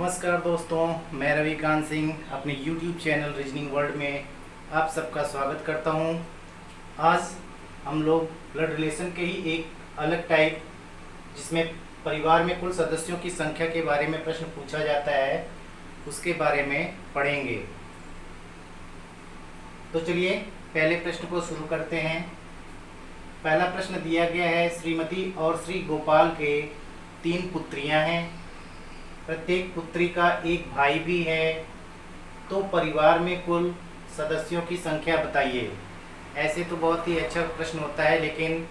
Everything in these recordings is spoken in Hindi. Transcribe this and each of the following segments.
नमस्कार दोस्तों, मैं रविकांत सिंह अपने YouTube चैनल रीजनिंग वर्ल्ड में आप सबका स्वागत करता हूं। आज हम लोग ब्लड रिलेशन के ही एक अलग टाइप, जिसमें परिवार में कुल सदस्यों की संख्या के बारे में प्रश्न पूछा जाता है, उसके बारे में पढ़ेंगे। तो चलिए पहले प्रश्न को शुरू करते हैं। पहला प्रश्न दिया गया है, श्रीमती और श्री गोपाल के 3 पुत्रियां हैं, प्रत्येक पुत्री का एक भाई भी है, तो परिवार में कुल सदस्यों की संख्या बताइए। ऐसे तो बहुत ही अच्छा प्रश्न होता है, लेकिन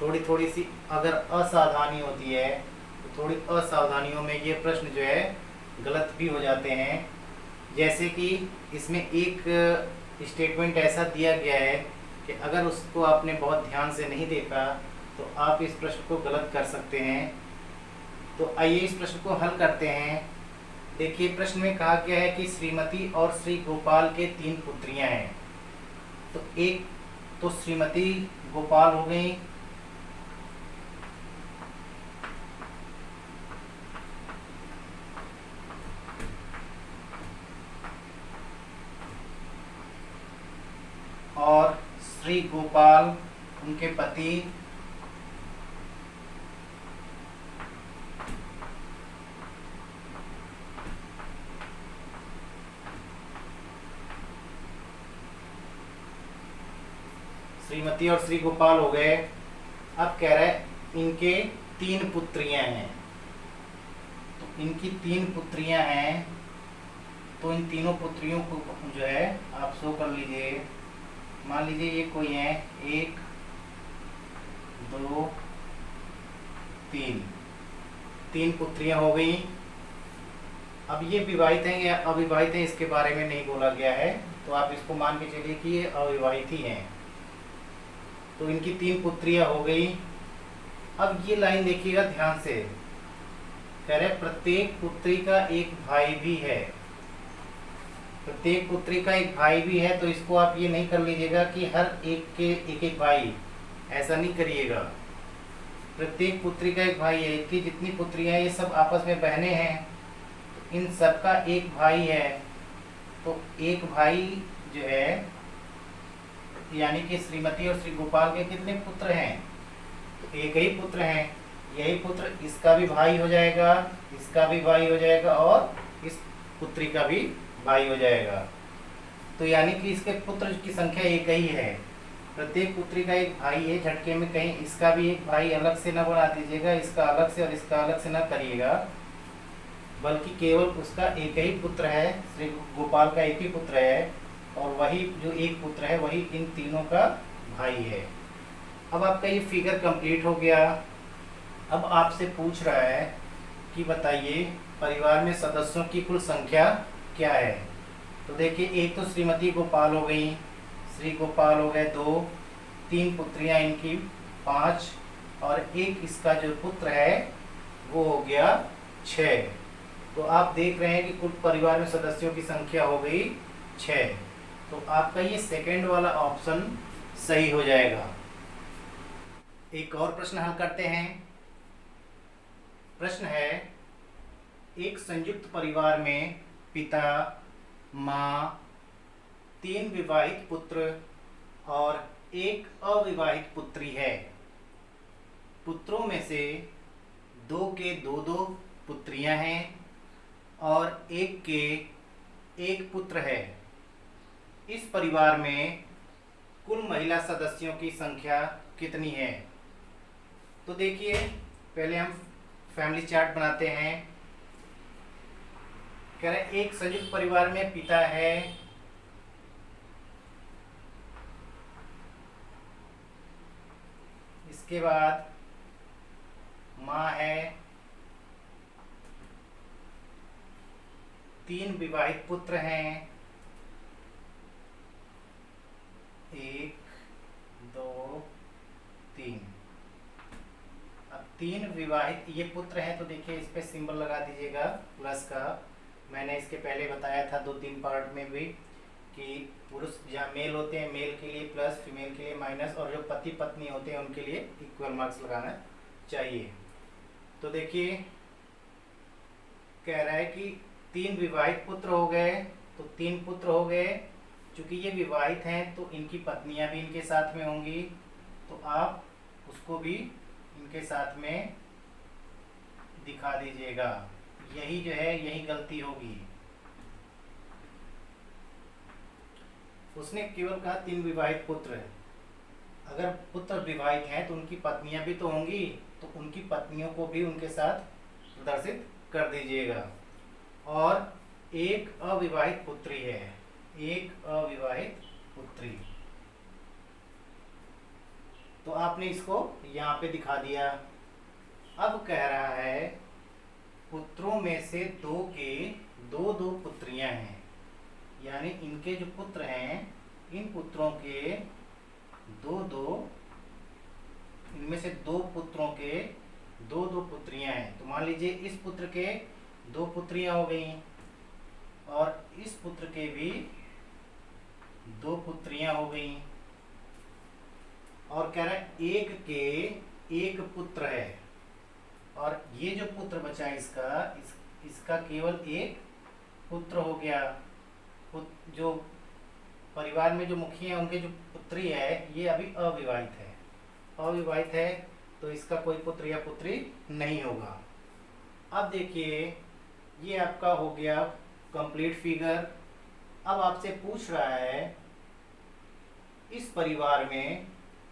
थोड़ी सी अगर असावधानी होती है तो थोड़ी असावधानियों में ये प्रश्न जो है गलत भी हो जाते हैं। जैसे कि इसमें एक स्टेटमेंट ऐसा दिया गया है कि अगर उसको आपने बहुत ध्यान से नहीं देखा तो आप इस प्रश्न को गलत कर सकते हैं। तो आइए इस प्रश्न को हल करते हैं। देखिए, प्रश्न में कहा गया है कि श्रीमती और श्री गोपाल के 3 पुत्रियां हैं। तो एक तो श्रीमती गोपाल हो गई, और श्री गोपाल उनके पति, श्रीमती और श्री गोपाल हो गए। अब कह रहा है इनके 3 पुत्रियां हैं। तो इनकी 3 पुत्रियां हैं, तो इन तीनों पुत्रियों को जो है आप शो कर लीजिए। मान लीजिए ये कोई है, 1 2 3 पुत्रियां हो गई। अब ये विवाहित हैं या अविवाहित हैं इसके बारे में नहीं बोला गया है, तो आप इसको मान के चलिए कि ये अविवाहित ही हैं। तो इनकी 3 पुत्रियां हो गई। अब ये लाइन देखिएगा ध्यान से, कह रहे प्रत्येक पुत्री का एक भाई भी है। प्रत्येक पुत्री का एक भाई भी है, तो इसको आप ये नहीं कर लीजिएगा कि हर एक के एक भाई, ऐसा नहीं करिएगा। प्रत्येक पुत्री का एक भाई है, इनकी जितनी पुत्रियां हैं ये सब आपस में बहनें हैं, इन सबका एक भाई है। तो एक भाई जो है, यानी कि श्रीमती और श्री गोपाल के कितने पुत्र हैं? तो एक ही पुत्र हैं। यही पुत्र इसका भी भाई हो जाएगा, इसका भी भाई हो जाएगा, और इस पुत्री का भी भाई हो जाएगा। तो यानी कि इसके पुत्र की संख्या एक ही है। प्रत्येक पुत्री का एक भाई है। झटके में कहीं इसका भी एक भाई अलग से न बना दीजिएगा, इसका अलग से और इसका अलग से न करिएगा, बल्कि केवल उसका एक ही पुत्र है। श्री गोपाल का एक ही पुत्र है, और वही जो एक पुत्र है वही इन तीनों का भाई है। अब आपका ये फिगर कंप्लीट हो गया। अब आपसे पूछ रहा है कि बताइए परिवार में सदस्यों की कुल संख्या क्या है। तो देखिए, एक तो श्रीमती गोपाल हो गई, श्री गोपाल हो गए 2, 3 पुत्रियां इनकी 5, और एक इसका जो पुत्र है वो हो गया 6। तो आप देख रहे हैं कि कुल परिवार में सदस्यों की संख्या हो गई 6। तो आपका ये सेकंड वाला ऑप्शन सही हो जाएगा। एक और प्रश्न हल करते हैं। प्रश्न है, एक संयुक्त परिवार में पिता, माँ, 3 विवाहित पुत्र और एक अविवाहित पुत्री है। पुत्रों में से 2 के 2 पुत्रियां हैं और एक के 1 पुत्र है। इस परिवार में कुल महिला सदस्यों की संख्या कितनी है? तो देखिए, पहले हम फैमिली चार्ट बनाते हैं। कह रहे एक संयुक्त परिवार में पिता है, इसके बाद माँ है, 3 विवाहित पुत्र हैं, 1 2 3। अब 3 विवाहित ये पुत्र हैं, तो देखिए इस पे सिंबल लगा दीजिएगा प्लस का। मैंने इसके पहले बताया था 2-3 पार्ट में भी कि पुरुष जहाँ मेल होते हैं, मेल के लिए प्लस, फीमेल के लिए माइनस, और जो पति पत्नी होते हैं उनके लिए इक्वल मार्क्स लगाना चाहिए। तो देखिए, कह रहा है कि तीन विवाहित पुत्र हो गए, तो तीन पुत्र हो गए। चूंकि ये विवाहित हैं तो इनकी पत्नियां भी इनके साथ में होंगी, तो आप उसको भी इनके साथ में दिखा दीजिएगा। यही जो है यही गलती होगी। उसने केवल कहा तीन विवाहित पुत्र है। अगर पुत्र विवाहित हैं तो उनकी पत्नियां भी तो होंगी, तो उनकी पत्नियों को भी उनके साथ प्रदर्शित कर दीजिएगा। और एक अविवाहित पुत्री है, एक अविवाहित पुत्री, तो आपने इसको यहाँ पे दिखा दिया। अब कह रहा है पुत्रों में से दो के दो दो पुत्रियां हैं, यानी इनके जो पुत्र हैं इन पुत्रों के दो दो, इनमें से दो पुत्रों के दो दो पुत्रियां हैं। तो मान लीजिए इस पुत्र के दो पुत्रियां हो गई और इस पुत्र के भी दो पुत्रियां हो गई। और कह रहा है एक के एक पुत्र है, और ये जो पुत्र बचा इसका केवल एक पुत्र हो गया। जो परिवार में जो मुखिया है उनके जो पुत्री है ये अभी अविवाहित है, अविवाहित है, तो इसका कोई पुत्र या पुत्री नहीं होगा। अब देखिए ये आपका हो गया कंप्लीट फिगर। अब आपसे पूछ रहा है इस परिवार में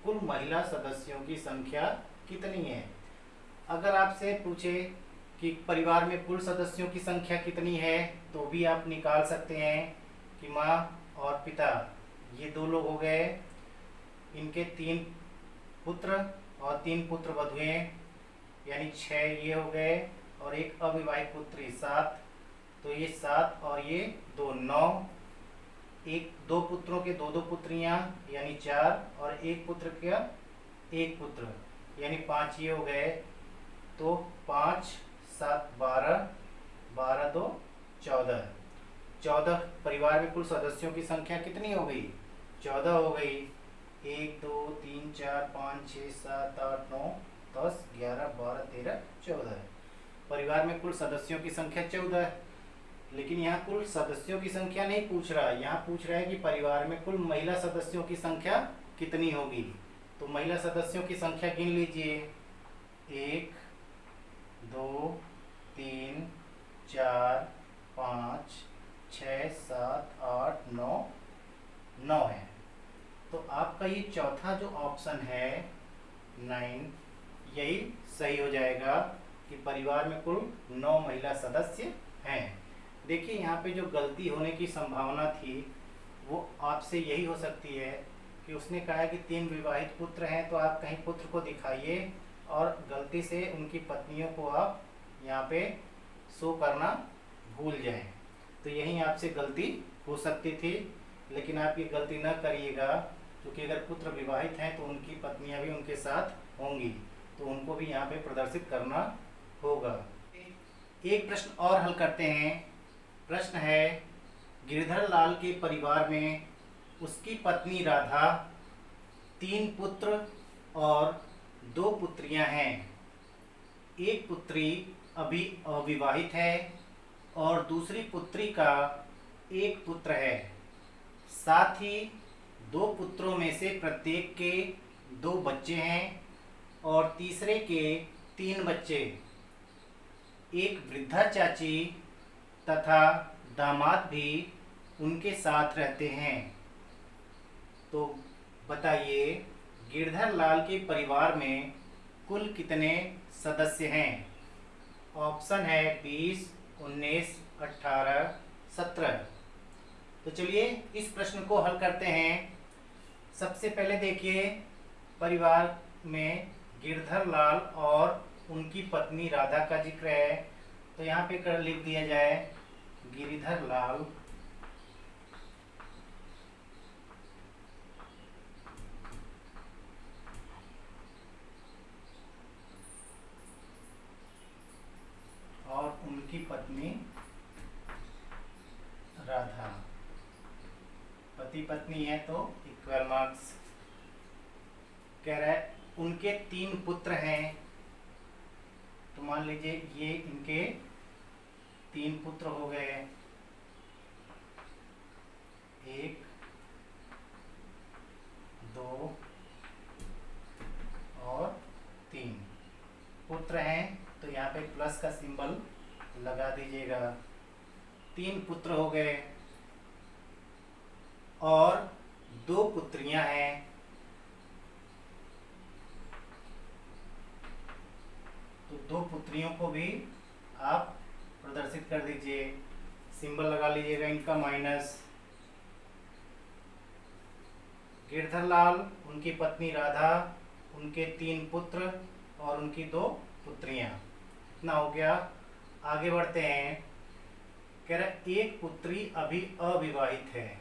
कुल महिला सदस्यों की संख्या कितनी है। अगर आपसे पूछे कि परिवार में कुल सदस्यों की संख्या कितनी है, तो भी आप निकाल सकते हैं कि माँ और पिता ये दो लोग हो गए, इनके तीन पुत्र और तीन पुत्र वधुएं, यानी 6 ये हो गए, और एक अविवाहित पुत्री 7, तो ये 7 और ये 2 9, एक दो पुत्रों के दो दो पुत्रियां यानी 4, और एक पुत्र का एक पुत्र यानी 5 ये हो गए। तो 5 7 12, 12 2 14, 14 परिवार में कुल सदस्यों की संख्या कितनी हो गई? 14 हो गई। 1 2 3 4 5 6 7 8 9 10 11 12 13 14, परिवार में कुल सदस्यों की संख्या 14। लेकिन यहाँ कुल सदस्यों की संख्या नहीं पूछ रहा, यहाँ पूछ रहा है कि परिवार में कुल महिला सदस्यों की संख्या कितनी होगी। तो महिला सदस्यों की संख्या गिन लीजिए, 1 2 3 4 5 6 7 8 9 9 है। तो आपका ये चौथा जो ऑप्शन है 9, यही सही हो जाएगा कि परिवार में कुल 9 महिला सदस्य हैं। देखिए यहाँ पे जो गलती होने की संभावना थी वो आपसे यही हो सकती है कि उसने कहा कि 3 विवाहित पुत्र हैं, तो आप कहीं पुत्र को दिखाइए और गलती से उनकी पत्नियों को आप यहाँ पे शो करना भूल जाएं। तो यही आपसे गलती हो सकती थी, लेकिन आप ये गलती न करिएगा, क्योंकि अगर पुत्र विवाहित हैं तो उनकी पत्नियां भी उनके साथ होंगी, तो उनको भी यहाँ पे प्रदर्शित करना होगा। एक प्रश्न और हल करते हैं। प्रश्न है गिरधर लाल के परिवार में उसकी पत्नी राधा, 3 पुत्र और 2 पुत्रियां हैं। एक पुत्री अभी अविवाहित है और दूसरी पुत्री का एक पुत्र है। साथ ही 2 पुत्रों में से प्रत्येक के 2 बच्चे हैं और तीसरे के 3 बच्चे। एक वृद्धा चाची तथा दामाद भी उनके साथ रहते हैं। तो बताइए गिरधर लाल के परिवार में कुल कितने सदस्य हैं? ऑप्शन है 20 19 18 17। तो चलिए इस प्रश्न को हल करते हैं। सबसे पहले देखिए परिवार में गिरधर लाल और उनकी पत्नी राधा का जिक्र है, तो यहाँ पे कर लिख दिया जाए गिरधर लाल और उनकी पत्नी राधा। पति पत्नी है तो इक्वल मार्क्स। कह रहा है उनके 3 पुत्र हैं, तो मान लीजिए ये इनके 3 पुत्र हो गए, 1 2 और 3 पुत्र हैं, तो यहाँ पे प्लस का सिंबल लगा दीजिएगा। 3 पुत्र हो गए और 2 पुत्रियां हैं, तो 2 पुत्रियों को भी आप प्रदर्शित कर दीजिए, सिंबल लगा लीजिएगा इनका माइनस। गिरधर लाल, उनकी पत्नी राधा, उनके 3 पुत्र और उनकी 2 पुत्रियां, इतना हो गया। आगे बढ़ते हैं, कह रहा एक पुत्री अभी अविवाहित है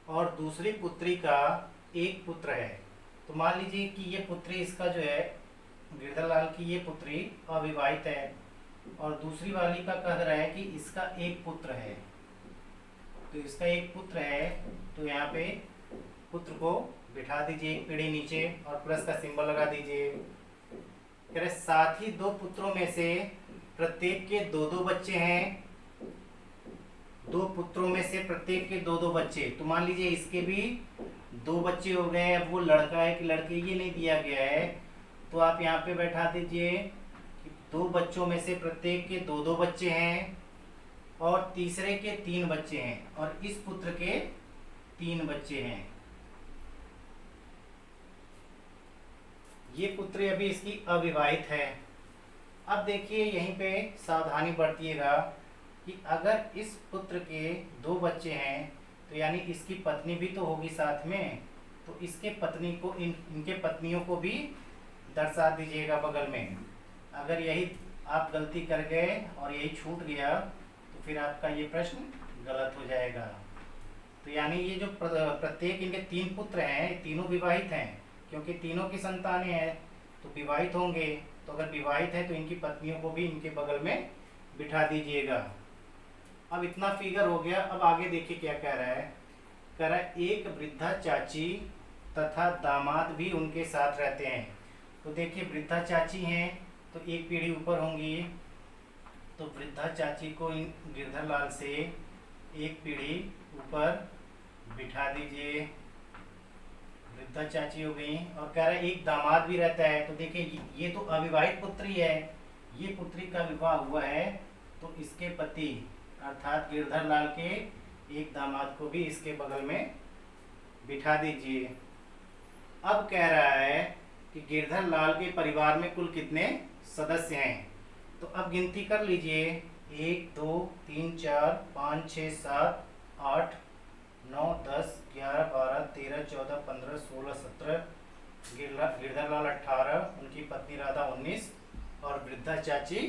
और दूसरी पुत्री का एक पुत्र है। तो मान लीजिए कि ये पुत्री इसका जो है गिरधर लाल की ये पुत्री अविवाहित है और दूसरी वाली का कह रहा है कि इसका एक पुत्र है, तो इसका एक पुत्र है, तो यहाँ पे पुत्र को बिठा दीजिए एक पीढ़ी नीचे और प्लस का सिंबल लगा दीजिए। कह रहे साथ ही 2 पुत्रों में से प्रत्येक के 2-2 बच्चे हैं, 2 पुत्रों में से प्रत्येक के 2-2 बच्चे, तो मान लीजिए इसके भी 2 बच्चे हो गए। अब वो लड़का है कि लड़की ये नहीं दिया गया है, तो आप यहाँ पे बैठा दीजिए कि 2 बच्चों में से प्रत्येक के 2-2 बच्चे हैं और तीसरे के 3 बच्चे हैं और इस पुत्र के 3 बच्चे हैं। ये पुत्री अभी इसकी अविवाहित है। अब देखिए यहीं पे सावधानी बरतिएगा कि अगर इस पुत्र के 2 बच्चे हैं तो यानी इसकी पत्नी भी तो होगी साथ में, तो इसके पत्नी को इनके पत्नियों को भी दर्शा दीजिएगा बगल में। अगर यही आप गलती कर गए और यही छूट गया तो फिर आपका ये प्रश्न गलत हो जाएगा। तो यानी ये जो प्रत्येक इनके 3 पुत्र हैं, तीनों विवाहित हैं, क्योंकि तीनों की संतानें हैं तो विवाहित होंगे। तो अगर विवाहित है तो इनकी पत्नियों को भी इनके बगल में बिठा दीजिएगा। अब इतना फिगर हो गया। अब आगे देखिए क्या कह रहा है। कह रहा है एक वृद्धा चाची तथा दामाद भी उनके साथ रहते हैं। तो देखिए वृद्धा चाची हैं तो एक पीढ़ी ऊपर होंगी, तो वृद्धा चाची को इन गिरधर लाल से एक पीढ़ी ऊपर बिठा दीजिए, वृद्धा चाची हो गई। और कह रहा है एक दामाद भी रहता है। तो देखिए ये तो अविवाहित पुत्री है, ये पुत्री का विवाह हुआ है, तो इसके पति अर्थात गिरधर लाल के एक दामाद को भी इसके बगल में बिठा दीजिए। अब कह रहा है कि गिरधर लाल के परिवार में कुल कितने सदस्य हैं, तो अब गिनती कर लीजिए। 1 2 3 4 5 6 7 8 9 10 11 12 13 14 15 16 17, गिरधर लाल 18, उनकी पत्नी राधा 19 और वृद्धा चाची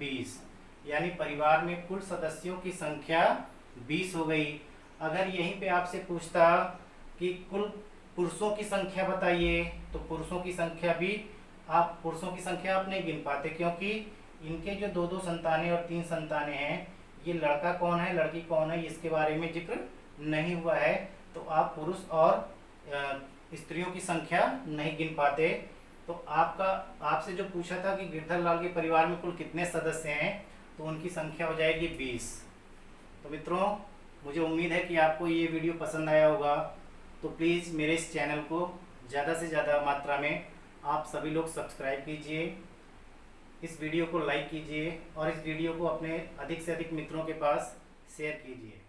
20, यानी परिवार में कुल सदस्यों की संख्या 20 हो गई। अगर यहीं पे आपसे पूछता कि कुल पुरुषों की संख्या बताइए, तो पुरुषों की संख्या आप नहीं गिन पाते, क्योंकि इनके जो 2-2 संतानें और 3 संतानें हैं, ये लड़का कौन है लड़की कौन है इसके बारे में जिक्र नहीं हुआ है, तो आप पुरुष और स्त्रियों की संख्या नहीं गिन पाते। तो आपसे जो पूछा था कि गिरधर लाल के परिवार में कुल कितने सदस्य हैं, तो उनकी संख्या हो जाएगी 20। तो मित्रों, मुझे उम्मीद है कि आपको ये वीडियो पसंद आया होगा। तो प्लीज़ मेरे इस चैनल को ज़्यादा से ज़्यादा मात्रा में आप सभी लोग सब्सक्राइब कीजिए, इस वीडियो को लाइक कीजिए और इस वीडियो को अपने अधिक से अधिक मित्रों के पास शेयर कीजिए।